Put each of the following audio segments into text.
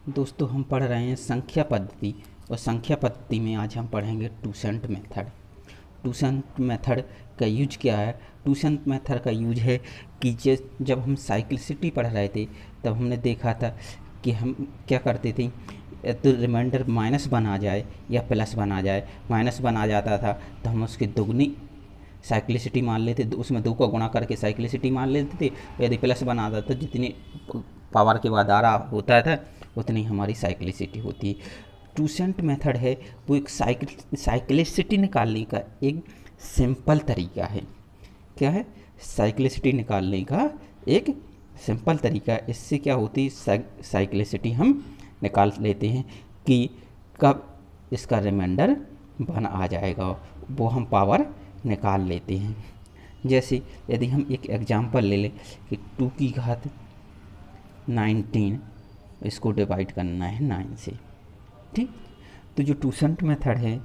दोस्तों हम पढ़ रहे हैं संख्या पद्धति और संख्या पद्धति में आज हम पढ़ेंगे टूसेंट मेथड। टूसेंट मेथड का यूज क्या है? टूसेंट मेथड का यूज है कि जब हम साइक्लिसिटी पढ़ रहे थे तब हमने देखा था कि हम क्या करते थे, तो रिमाइंडर माइनस वन आ जाए या प्लस वन आ जाए। माइनस वन आ जाता था तो हम उसकी दुगनी साइक्लिसिटी मान लेते, उसमें 2 का गुणा करके साइक्लिसिटी मान लेते थे। यदि प्लस वन आता था, जितनी पावर के बाद आ रहा होता था उतनी हमारी साइक्लिसिटी होती है। टूसेंट मेथड है वो एक साइक्लिसिटी निकालने का एक सिंपल तरीका है। क्या है? साइक्लिसिटी निकालने का एक सिंपल तरीका। इससे क्या होती है, साइक्लिसिटी हम निकाल लेते हैं कि कब इसका रिमाइंडर वन आ जाएगा, वो हम पावर निकाल लेते हैं। जैसे यदि हम एक एग्जांपल ले लें कि 2 की घात 19, इसको डिवाइड करना है 9 से। ठीक, तो जो टूसेंट मेथड है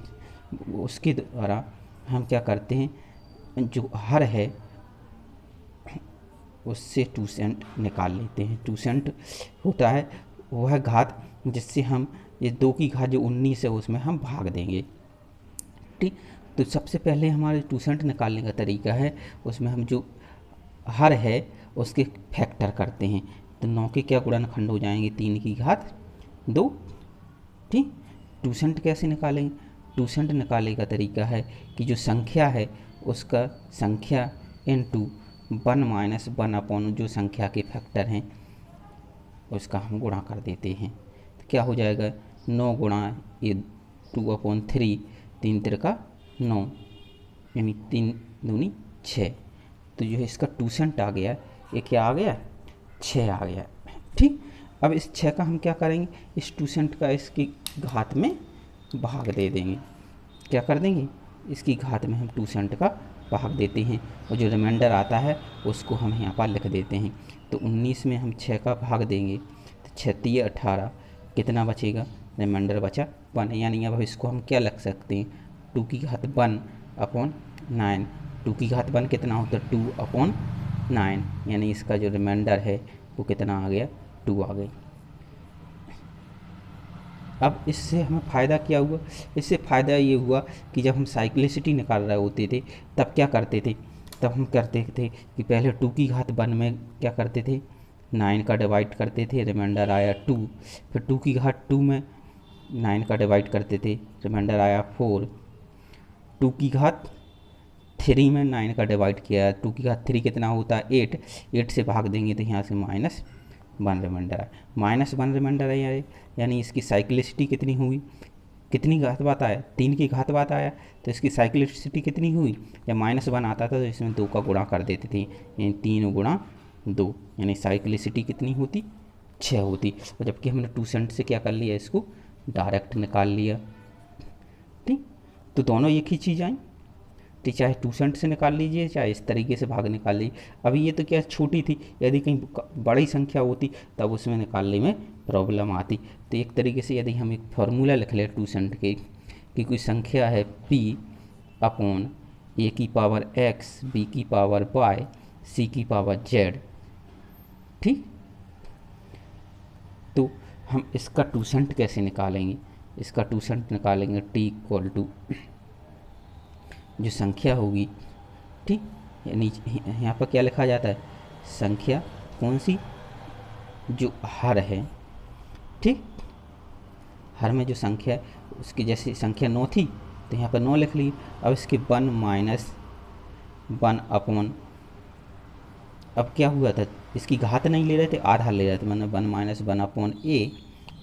उसके द्वारा हम क्या करते हैं, जो हर है उससे टूसेंट निकाल लेते हैं। टूसेंट होता है वह घात जिससे हम ये 2 की घात जो 19 है उसमें हम भाग देंगे। ठीक, तो सबसे पहले हमारे टूसेंट निकालने का तरीका है, उसमें हम जो हर है उसके फैक्टर करते हैं। तो 9 के क्या गुणनखंड हो जाएंगे, 3 की घात 2। ठीक, टूसेंट कैसे निकालेंगे? टूसेंट निकालने का तरीका है कि जो संख्या है उसका संख्या इनटू 1 माइनस 1 अपॉन जो संख्या के फैक्टर हैं उसका हम गुणा कर देते हैं। तो क्या हो जाएगा, 9 गुणा ये 2/3, 3 तिरका 9, यानी 3 दूनी 6। तो जो है इसका टूसेंट आ गया, ये क्या आ गया, 6 आ गया। ठीक, अब इस 6 का हम क्या करेंगे, इस टूसेंट का इसकी घात में भाग दे देंगे। क्या कर देंगे, इसकी घात में हम टूसेंट का भाग देते हैं और जो रिमाइंडर आता है उसको हम यहाँ पर लिख देते हैं। तो 19 में हम 6 का भाग देंगे तो 6 3 18, कितना बचेगा, रिमाइंडर बचा 1। यानी अब इसको हम क्या लिख सकते हैं, 2 की घात 1 अपॉन 9। 2 की घात 1 कितना होता है, 2/9, यानी इसका जो रिमाइंडर है वो कितना आ गया, 2 आ गई। अब इससे हमें फ़ायदा क्या हुआ, इससे फ़ायदा ये हुआ कि जब हम साइक्लिसिटी निकाल रहे होते थे तब क्या करते थे, तब हम करते थे कि पहले 2 की घात 1 में क्या करते थे, 9 का डिवाइड करते थे, रिमाइंडर आया 2। फिर 2 की घात 2 में 9 का डिवाइड करते थे, रिमाइंडर आया 4। 2 की घात 3 में 9 का डिवाइड किया, 2 की घात 3 कितना होता है, 8। 8 से भाग देंगे तो यहाँ से -1 रिमाइंडर है, -1 रिमाइंडर है, यानी इसकी साइक्लिसिटी कितनी हुई, कितनी घात बात आया, 3 की घात बात आया, तो इसकी साइक्लिसिटी कितनी हुई, जब -1 आता था तो इसमें 2 का गुणा कर देते थे, यानी 3 गुणा 2, यानी साइक्लिसिटी कितनी होती, 6 होती। और जबकि हमने टूसेंट से क्या कर लिया, इसको डायरेक्ट निकाल लिया। ठीक, तो दोनों एक ही चीज़ आई, तो चाहे टूसेंट से निकाल लीजिए चाहे इस तरीके से भाग निकाल लीजिए। अभी ये तो क्या छोटी थी, यदि कहीं बड़ी संख्या होती तब उसमें निकालने में प्रॉब्लम आती। तो एक तरीके से यदि हम एक फार्मूला लिख लें टूसेंट के कि कोई संख्या है p अपॉन a की पावर x, b की पावर y, c की पावर z। ठीक, तो हम इसका टूसेंट कैसे निकालेंगे, इसका टूसेंट निकालेंगे t = जो संख्या होगी, ठीक, यानी यहाँ पर क्या लिखा जाता है, संख्या कौन सी, जो हर है। ठीक, हर में जो संख्या है उसकी जैसे संख्या 9 थी तो यहाँ पर 9 लिख ली। अब इसके 1 माइनस 1 अपॉन, अब क्या हुआ था, इसकी घात नहीं ले रहे थे, आधा ले रहे थे, मतलब 1 माइनस 1 अपॉन a,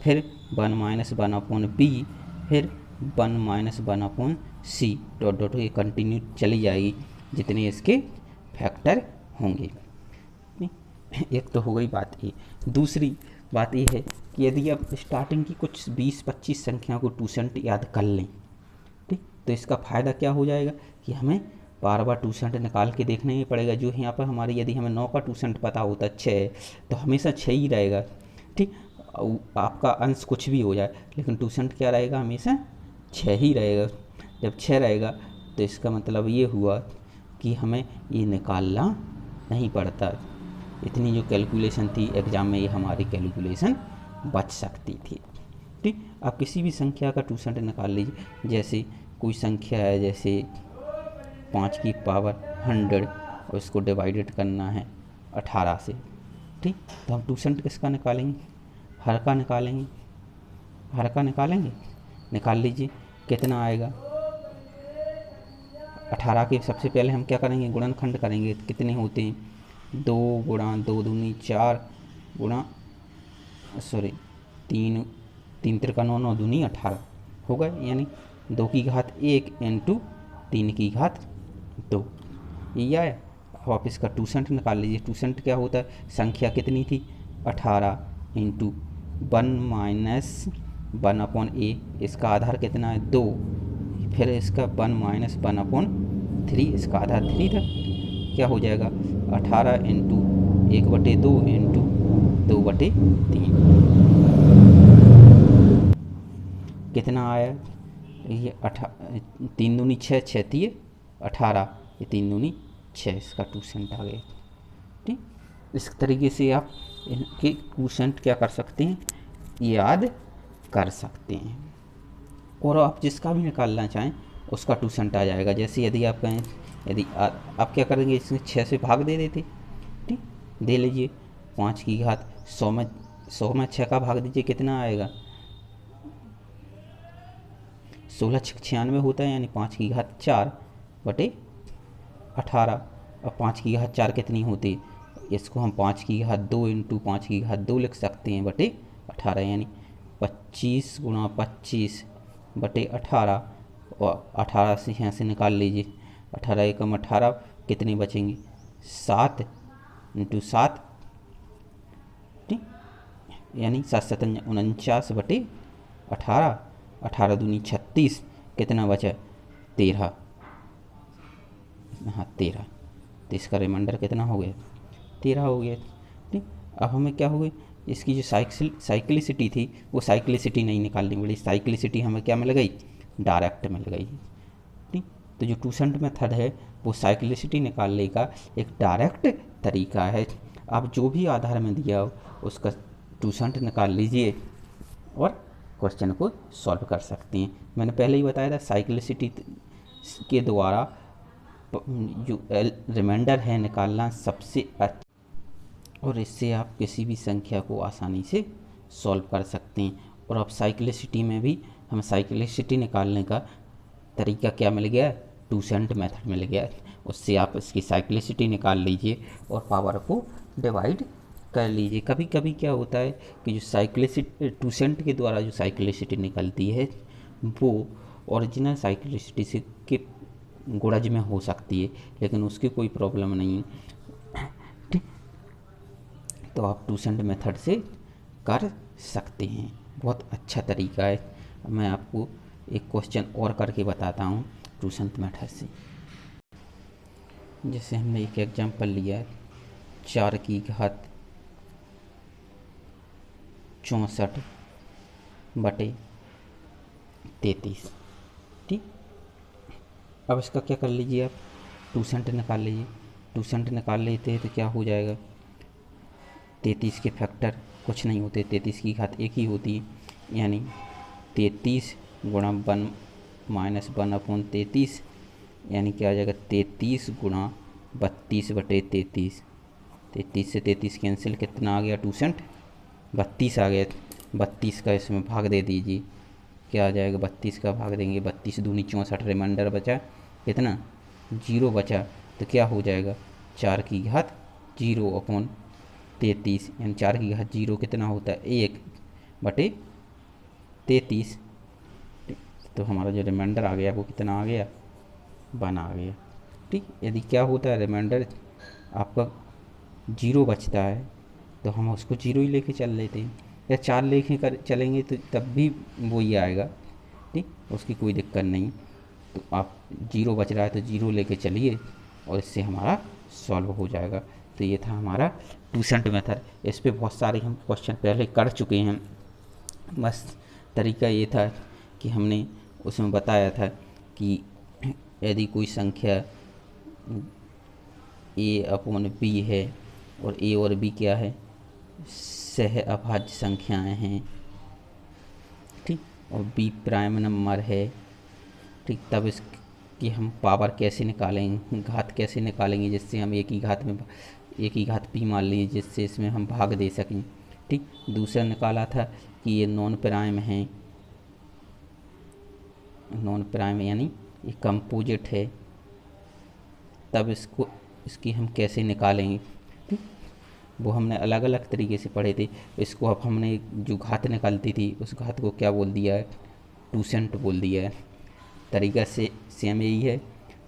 फिर 1 माइनस 1 अपॉन b, फिर 1 minus 1 upon c, dot dot ये कंटिन्यू चली जाएगी जितने इसके फैक्टर होंगे। एक तो हो गई बात ये। दूसरी बात ये है कि यदि आप स्टार्टिंग की कुछ 20-25 संख्याओं को टूसेंट याद कर लें, ठीक, तो इसका फ़ायदा क्या हो जाएगा कि हमें बार बार टूसेंट निकाल के देखना ही पड़ेगा। जो यहाँ पर हमारी, यदि हमें 9 का टूसेंट पता होता 6, तो हमेशा 6 ही रहेगा। ठीक, आपका अंश कुछ भी हो जाए लेकिन टूसेंट क्या रहेगा, हमेशा 6 ही रहेगा। जब 6 रहेगा तो इसका मतलब ये हुआ कि हमें ये निकालना नहीं पड़ता। इतनी जो कैलकुलेशन थी एग्ज़ाम में, ये हमारी कैलकुलेशन बच सकती थी। ठीक, आप किसी भी संख्या का टूसेंट निकाल लीजिए। जैसे कोई संख्या है, जैसे 5 की पावर 100 और इसको डिवाइडेड करना है 18 से। ठीक, तो हम टूसेंट किसका निकालेंगे? हर का निकालेंगे। हर का निकालेंगे, निकाल लीजिए कितना आएगा। 18 के सबसे पहले हम क्या करेंगे? गुणनखंड करेंगे। कितने होते हैं? 2 गुणा 2 दूनी 4 गुणा सॉरी 3 3 त्रिका 9 9 दूनी 18 हो गए, यानी 2 की घात 1 इंटू 3 की घात 2, ये आया। अब आप इसका टूसेंट निकाल लीजिए। टूसेंट क्या होता है? संख्या कितनी थी? 18 इंटू 1 माइनस 1 अपॉन ए, इसका आधार कितना है? 2, फिर इसका 1 माइनस 1 अपॉन 3, इसका आधार 3 था। क्या हो जाएगा? 18 इंटू 1/2 इंटू 2/3 कितना आया? ये 3 दूनी 6, 6 3 18, ये 3 दूनी 6, इसका टूसेंट आ गया। ठीक, इस तरीके से आप इनके टूसेंट क्या कर सकते हैं? याद कर सकते हैं। और आप जिसका भी निकालना चाहें उसका टूसेंट आ जाएगा। जैसे यदि आप कहें, यदि आप क्या करेंगे? इसमें 6 से भाग दे देते। ठीक, दे लीजिए 5 की घात 100 में 6 का भाग दीजिए, कितना आएगा? 16 6 96 होता है, यानी 5 की घात 4/18। अब 5 की घात 4 कितनी होती है? इसको हम 5 की घात 2 इंटू 5 की घात 2 लिख सकते हैं बटे 18, यानी 25 गुणा 25 बटे 18। और 18 से यहाँ से निकाल लीजिए, 18 एकम 18, कितने बचेंगे? 7 इंटू 7, ठीक, यानी 7 7 49 बटे 18, 18 दूनी 36, कितना बचा? 13। हाँ 13, तो इसका रिमाइंडर कितना हो गया? 13 हो गया। ठीक, अब हमें क्या हो गई? इसकी जो साइक्लिसिटी थी वो साइक्लिसिटी नहीं निकालनी पड़ी। साइक्लिसिटी हमें क्या मिल गई? डायरेक्ट मिल गई। ठीक, तो जो टूसेंट मेथड है वो साइक्लिसिटी निकालने का एक डायरेक्ट तरीका है। आप जो भी आधार में दिया हो उसका टूसेंट निकाल लीजिए और क्वेश्चन को सॉल्व कर सकते हैं। मैंने पहले ही बताया था साइक्लिसिटी के द्वारा जो रिमाइंडर है निकालना सबसे अच्छा, और इससे आप किसी भी संख्या को आसानी से सॉल्व कर सकते हैं। और अब साइक्लिसिटी में भी हमें साइक्लिसिटी निकालने का तरीका क्या मिल गया? टूसेंट मेथड मिल गया। उससे आप इसकी साइक्लिसिटी निकाल लीजिए और पावर को डिवाइड कर लीजिए। कभी कभी क्या होता है कि जो साइक्लिसिटी टूसेंट के द्वारा जो साइक्लिसिटी निकलती है वो ओरिजिनल साइक्लिसिटी से के गुणज में हो सकती है, लेकिन उसकी कोई प्रॉब्लम नहीं है। ठीक, तो आप टूसेंट मेथड से कर सकते हैं, बहुत अच्छा तरीका है। मैं आपको एक क्वेश्चन और करके बताता हूँ टूसेंट मेथड से। जैसे हमने एक एग्जांपल लिया है 4 की घात 64 बटे 33। ठीक, अब इसका क्या कर लीजिए? आप टूसेंट निकाल लीजिए। टूसेंट निकाल लेते हैं तो क्या हो जाएगा? 33 के फैक्टर कुछ नहीं होते, 33 की घात 1 ही होती है, यानी 33 गुणा 1 माइनस 1 अपॉन 33, यानी क्या आ जाएगा? 33 गुणा 32 बटे 33। 33 से 33 कैंसिल, कितना आ गया टूसेंट? 32 आ गया। 32 का इसमें भाग दे दीजिए, क्या आ जाएगा? 32 का भाग देंगे, 32 दूनी 64, रिमाइंडर बचा कितना? 0 बचा, तो क्या हो जाएगा? 4 की घात 0 अपॉन 33, यानी 4 की घात 0 कितना होता है? 1 बटे 33। तो हमारा जो रिमाइंडर आ गया वो कितना आ गया? 1 आ गया। ठीक, यदि क्या होता है रिमाइंडर आपका 0 बचता है तो हम उसको 0 ही लेके चल लेते हैं, या 4 लेके कर चलेंगे तो तब भी वो ही आएगा। ठीक, उसकी कोई दिक्कत नहीं। तो आप 0 बच रहा है तो 0 लेके चलिए और इससे हमारा सॉल्व हो जाएगा। तो ये था हमारा टूसेंट मेथड। इस पे बहुत सारे हम क्वेश्चन पहले कर चुके हैं। बस तरीका ये था कि हमने उसमें बताया था कि यदि कोई संख्या a अपॉन b है और a और b क्या है? सह अभाज्य संख्याएं हैं, ठीक, और बी प्राइम नंबर है, ठीक, तब इसकी हम पावर कैसे निकालेंगे, घात कैसे निकालेंगे, जिससे हम एक ही घात पी मान लीजिए, जिससे इसमें हम भाग दे सकें, ठीक। दूसरा निकाला था कि ये नॉन प्राइम है, नॉन प्राइम यानी ये कंपोजिट है, तब इसकी हम कैसे निकालेंगे, ठीक। वो हमने अलग अलग तरीके से पढ़े थे। इसको अब हमने जो घात निकालती थी उस घात को क्या बोल दिया है, टूसेंट बोल दिया है। तरीका से सेम यही है,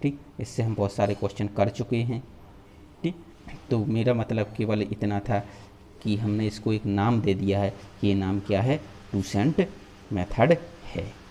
ठीक। इससे हम बहुत सारे क्वेश्चन कर चुके हैं, ठीक। तो मेरा मतलब केवल इतना था कि हमने इसको एक नाम दे दिया है कि ये नाम क्या है, टूसेंट मेथड है।